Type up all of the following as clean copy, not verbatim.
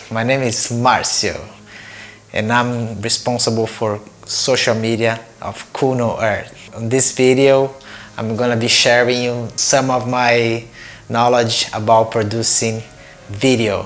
my name is Marcio and I'm responsible for social media of Kuno Earth. In this video, I'm gonna be sharing you some of my knowledge about producing video.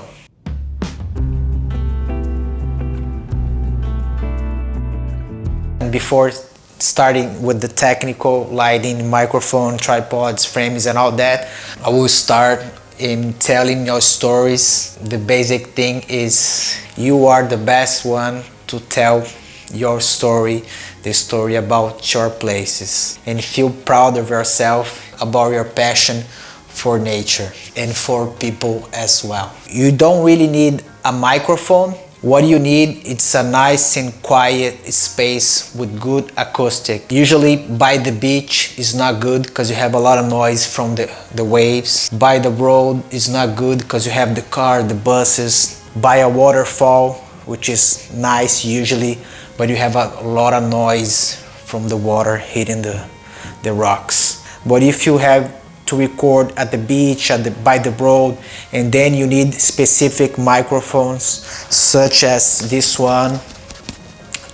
And before starting with the technical lighting, microphone, tripods, frames and all that, I will start in telling your stories. The basic thing is you are the best one to tell your story, the story about your places, and feel proud of yourself about your passion for nature and for people as well. You don't really need a microphone. What you need is a nice and quiet space with good acoustic. Usually by the beach is not good because you have a lot of noise from the waves. By the road is not good because you have the car, the buses. By a waterfall, which is nice usually, but you have a lot of noise from the water hitting the rocks. But if you have to record at the beach, by the road, and then you need specific microphones such as this one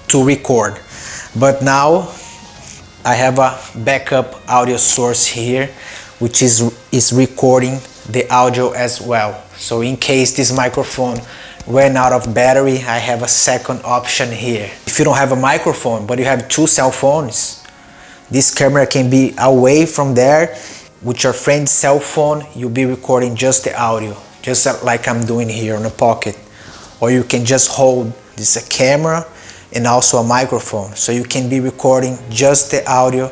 to record. But now I have a backup audio source here which is recording the audio as well. So in case this microphone ran out of battery, I have a second option here. If you don't have a microphone but you have two cell phones, this camera can be away from there. With your friend's cell phone, you'll be recording just the audio, just like I'm doing here on the pocket. Or you can just hold this a camera and also a microphone, so you can be recording just the audio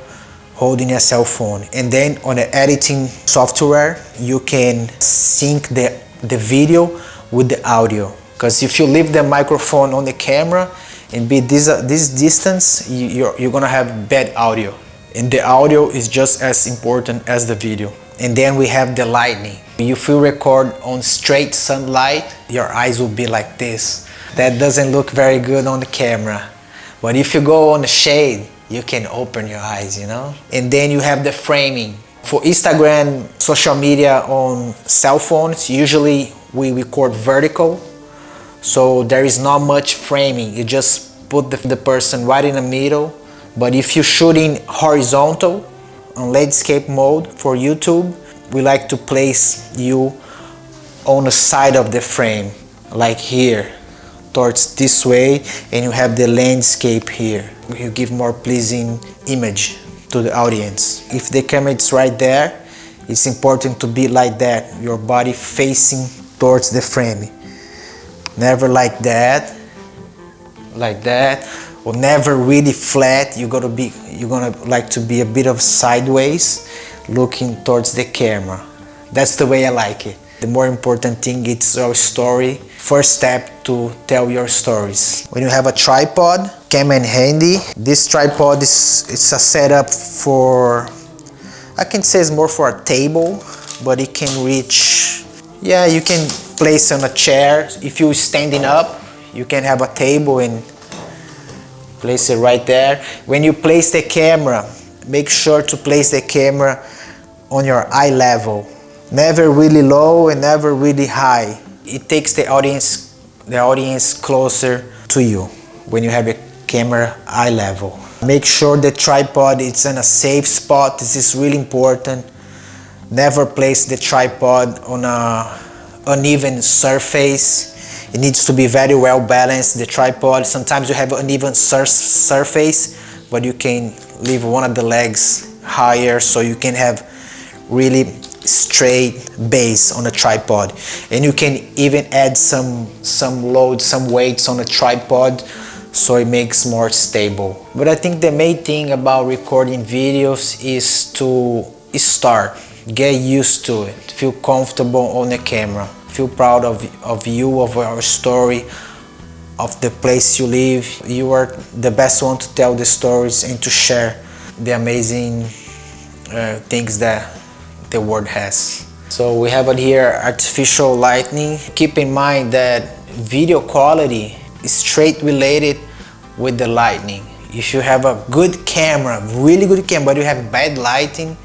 holding a cell phone. And then on the editing software, you can sync the video with the audio. Because if you leave the microphone on the camera and be this distance, you're gonna have bad audio. And the audio is just as important as the video. And then we have the lighting. If you record on straight sunlight, your eyes will be like this. That doesn't look very good on the camera. But if you go on the shade, you can open your eyes, you know? And then you have the framing. For Instagram, social media on cell phones, usually we record vertical. So there is not much framing. You just put the person right in the middle. But if you're shooting horizontal on landscape mode for YouTube, we like to place you on the side of the frame, like here, towards this way, and you have the landscape here. You give more pleasing image to the audience. If the camera is right there, it's important to be like that, your body facing towards the frame. Never like that, or never really flat. You're gonna like to be a bit of sideways, looking towards the camera. That's the way I like it. The more important thing is your story. First step to tell your stories. When you have a tripod, camera in handy. This tripod it's a setup for, I can say it's more for a table, but it can reach, yeah, you can place on a chair. If you're standing up, you can have a table and place it right there. When you place the camera, make sure to place the camera on your eye level. Never really low and never really high. It takes the audience closer to you when you have a camera eye level. Make sure the tripod is in a safe spot. This is really important. Never place the tripod on an uneven surface. It needs to be very well balanced, the tripod. Sometimes you have uneven surface, but you can leave one of the legs higher so you can have really straight base on the tripod. And you can even add some load, some weights on the tripod so it makes more stable. But I think the main thing about recording videos is to start, get used to it, feel comfortable on the camera. Feel proud of you, of our story, of the place you live. You are the best one to tell the stories and to share the amazing things that the world has. So we have it here, artificial lighting. Keep in mind that video quality is straight related with the lighting. If you have a good camera, really good camera, but you have bad lighting,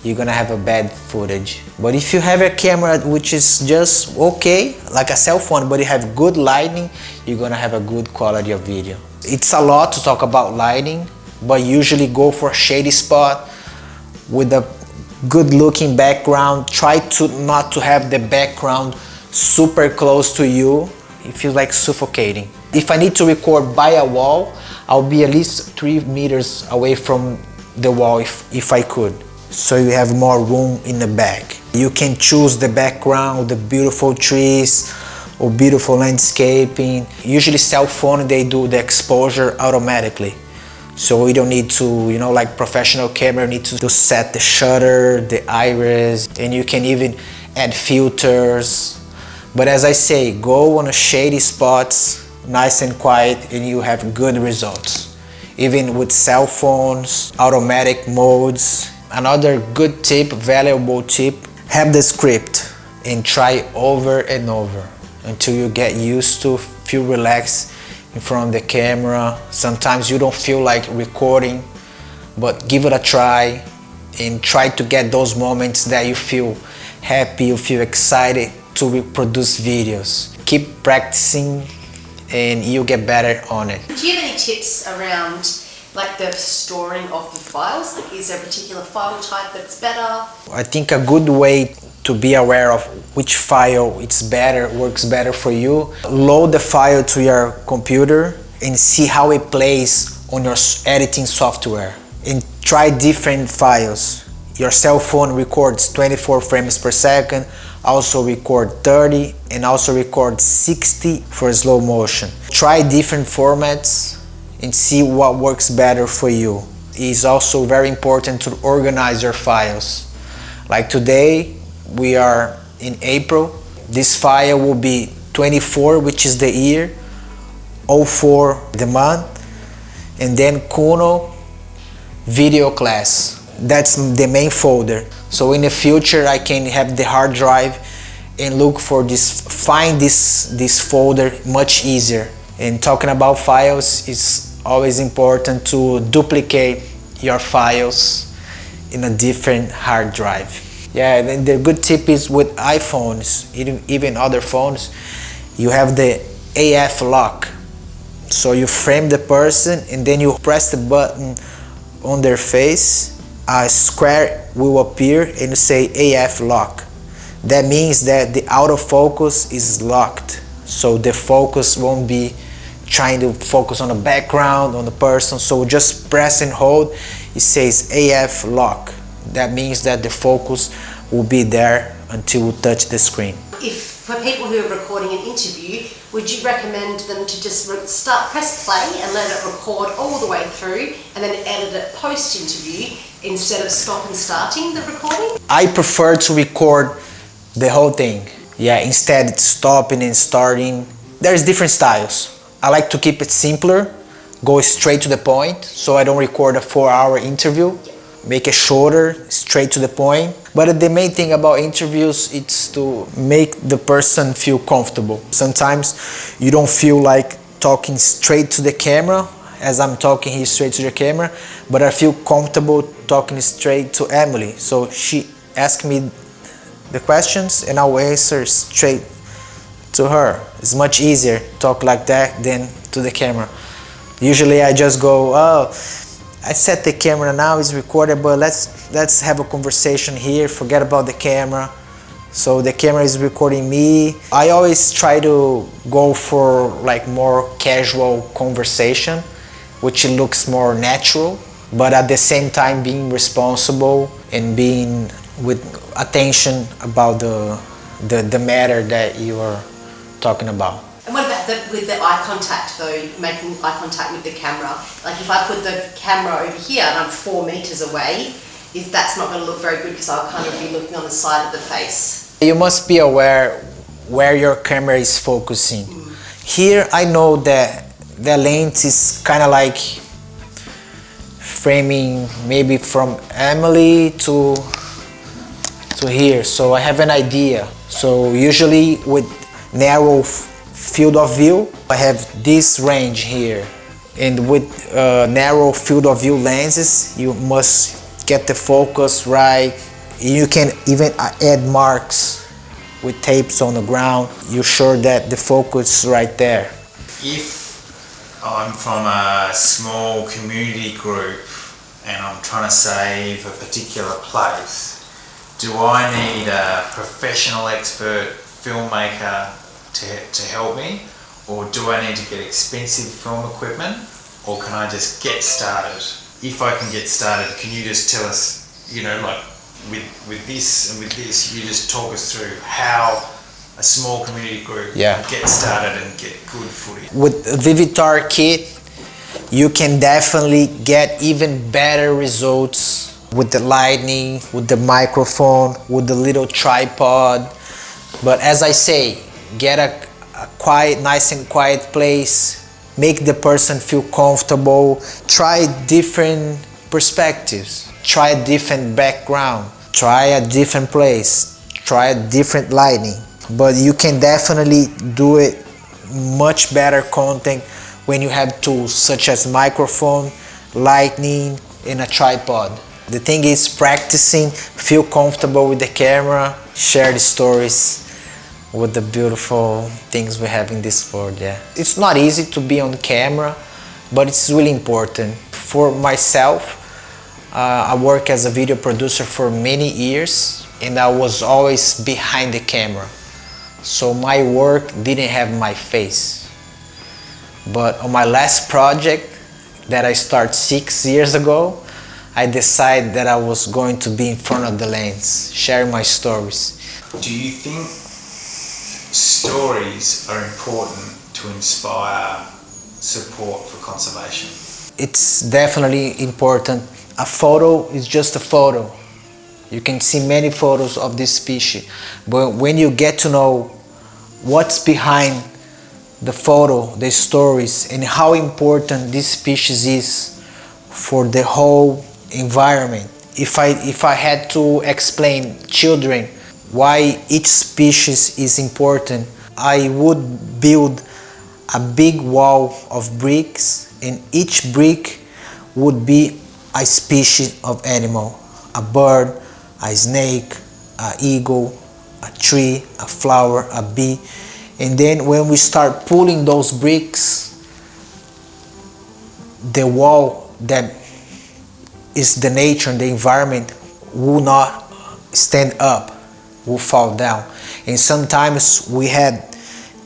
you're gonna have a bad footage. But if you have a camera which is just okay, like a cell phone, but you have good lighting, you're gonna have a good quality of video. It's a lot to talk about lighting, but usually go for a shady spot with a good looking background. Try to not to have the background super close to you. It feels like suffocating. If I need to record by a wall, I'll be at least 3 meters away from the wall if I could. So you have more room in the back. You can choose the background, the beautiful trees or beautiful landscaping. Usually cell phone, they do the exposure automatically. So we don't need to, you know, like professional camera, need to set the shutter, the iris, and you can even add filters. But as I say, go on a shady spots, nice and quiet, and you have good results. Even with cell phones, automatic modes. Another good tip, valuable tip, have the script and try over and over until you get used to, feel relaxed in front of the camera. Sometimes you don't feel like recording, but give it a try and try to get those moments that you feel happy, you feel excited to produce videos. Keep practicing and you'll get better on it. Do you have any tips around like the storing of the files? Like, is there a particular file type that's better? I think a good way to be aware of which file works better for you, load the file to your computer and see how it plays on your editing software. And try different files. Your cell phone records 24 frames per second, also record 30 and also record 60 for slow motion. Try different formats and see what works better for you. It's also very important to organize your files. Like today, we are in April. This file will be 24, which is the year, 04 the month, and then Kuno video class. That's the main folder. So in the future, I can have the hard drive and look for this, find this folder much easier. And talking about files, it's always important to duplicate your files in a different hard drive. Yeah, and the good tip is with iPhones, even other phones, you have the AF lock. So you frame the person and then you press the button on their face, a square will appear and you say AF lock. That means that the autofocus is locked. So the focus won't be trying to focus on the background, on the person. So just press and hold, it says AF lock. That means that the focus will be there until you touch the screen. If for people who are recording an interview, would you recommend them to just press play and let it record all the way through and then edit it post-interview instead of stop and starting the recording? I prefer to record the whole thing. Yeah, instead stopping and starting. There's different styles. I like to keep it simpler, go straight to the point, so I don't record a 4-hour interview. Make it shorter, straight to the point. But the main thing about interviews is to make the person feel comfortable. Sometimes you don't feel like talking straight to the camera, as I'm talking here straight to the camera, but I feel comfortable talking straight to Emily. So she asked me the questions and I'll answer straight to her. It's much easier to talk like that than to the camera. Usually I just go, oh, I set the camera now, it's recorded, but let's have a conversation here, forget about the camera. So the camera is recording me. I always try to go for like more casual conversation, which looks more natural, but at the same time being responsible and being with attention about the matter that you are talking about. And what about with the eye contact though, making eye contact with the camera? Like if I put the camera over here and I'm 4 meters away, that's not going to look very good because I'll kind of be looking on the side of the face. You must be aware where your camera is focusing. Here I know that the lens is kind of like framing maybe from Emily to here, so I have an idea. So usually with narrow field of view, I have this range here, and with narrow field of view lenses, you must get the focus right You can even add marks with tapes on the ground. You're sure that the focus is right there. If I'm from a small community group and I'm trying to save a particular place, do I need a professional expert filmmaker to help me, or do I need to get expensive film equipment, or can I just get started? If I can get started, can you just tell us, you know, like with this and with this, you just talk us through how a small community group can get started and get good footage? With a Vivitar kit, you can definitely get even better results with the lighting, with the microphone, with the little tripod. But as I say, get a quiet, nice and quiet place, make the person feel comfortable, try different perspectives, try a different background, try a different place, try a different lighting. But you can definitely do it much better content when you have tools such as microphone, lighting, and a tripod. The thing is practicing, feel comfortable with the camera, share the stories with the beautiful things we have in this world. Yeah, it's not easy to be on camera, but it's really important. For myself, I work as a video producer for many years, and I was always behind the camera. So my work didn't have my face. But on my last project that I started 6 years ago, I decided that I was going to be in front of the lens, sharing my stories. Do you think stories are important to inspire support for conservation? It's definitely important. A photo is just a photo. You can see many photos of this species, but when you get to know what's behind the photo, the stories, and how important this species is for the whole environment. If I had to explain children why each species is important, I would build a big wall of bricks, and each brick would be a species of animal. A bird, a snake, an eagle, a tree, a flower, a bee. And then when we start pulling those bricks, the wall that is the nature and the environment will not stand up, will fall down. And sometimes we had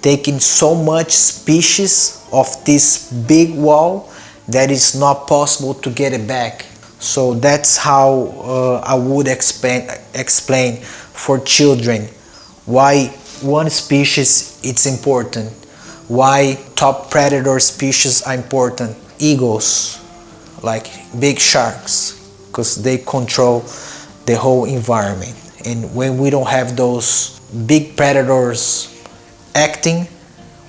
taken so much species of this big wall that it's not possible to get it back. So that's how I would explain for children why one species is important, why top predator species are important. Eagles, like big sharks, because they control the whole environment. And when we don't have those big predators acting,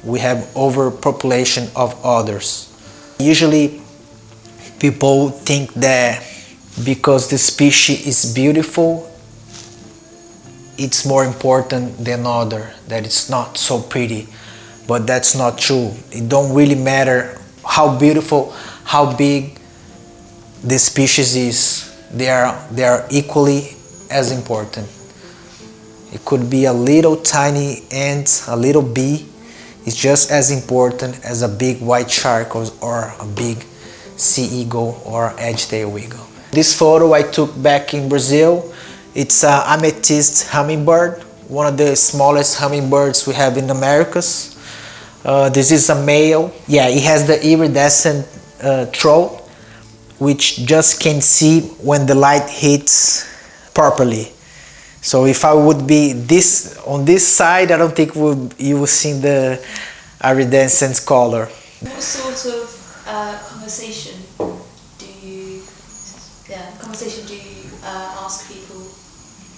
we have overpopulation of others. Usually people think that because the species is beautiful, it's more important than other, that it's not so pretty. But that's not true. It don't really matter how beautiful, how big the species is. They are equally as important. It could be a little tiny ant, a little bee. It's just as important as a big white shark or a big sea eagle or edge-tailed eagle. This photo I took back in Brazil. It's an amethyst hummingbird, one of the smallest hummingbirds we have in the Americas. This is a male. Yeah, it has the iridescent throat, which just can see when the light hits properly. So if I would be on this side, I don't think you will see the iridescent color. What sort of conversation do you ask people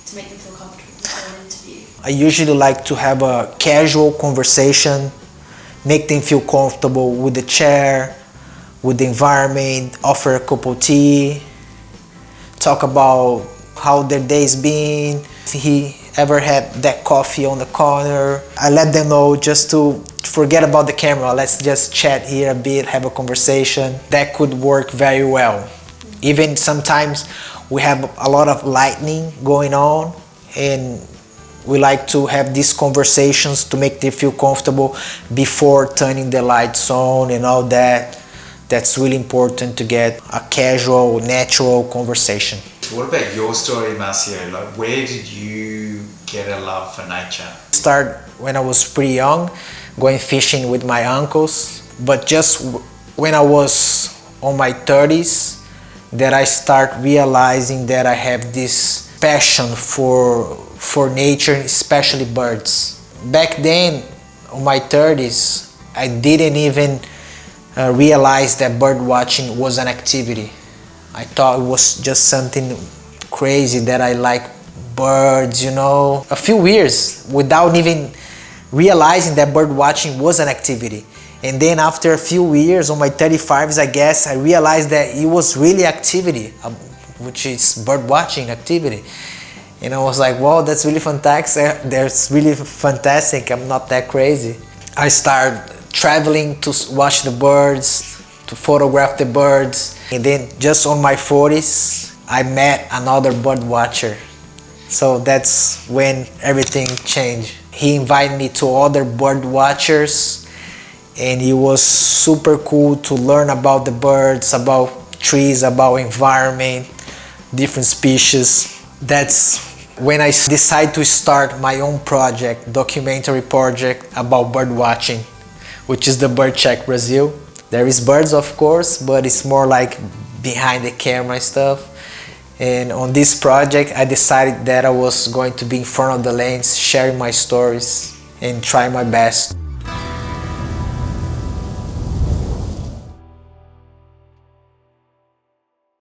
to make them feel comfortable for an interview? I usually like to have a casual conversation, make them feel comfortable with the chair, with the environment, offer a cup of tea, talk about how their day's been, if he ever had that coffee on the corner. I let them know just to forget about the camera, let's just chat here a bit, have a conversation. That could work very well. Even sometimes we have a lot of lightning going on, and we like to have these conversations to make them feel comfortable before turning the lights on and all that. That's really important to get a casual, natural conversation. What about your story, Marcio? Like, where did you get a love for nature? Start when I was pretty young, going fishing with my uncles, but just when I was on my 30s that I start realizing that I have this passion for nature, especially birds. Back then, on my 30s, I didn't even realize that bird watching was an activity. I thought it was just something crazy that I like birds, you know. A few years without even realizing that bird watching was an activity. And then after a few years, on my 35s, I guess, I realized that it was really activity, which is bird watching activity. And I was like, wow, that's really fantastic. That's really fantastic. I'm not that crazy. I started traveling to watch the birds, to photograph the birds. And then just on my 40s, I met another bird watcher. So that's when everything changed. He invited me to other bird watchers, and it was super cool to learn about the birds, about trees, about environment, different species. That's when I decided to start my own project, documentary project about bird watching, which is the Bird Check Brazil. There is birds, of course, but it's more like behind the camera stuff. And on this project, I decided that I was going to be in front of the lens, sharing my stories and try my best.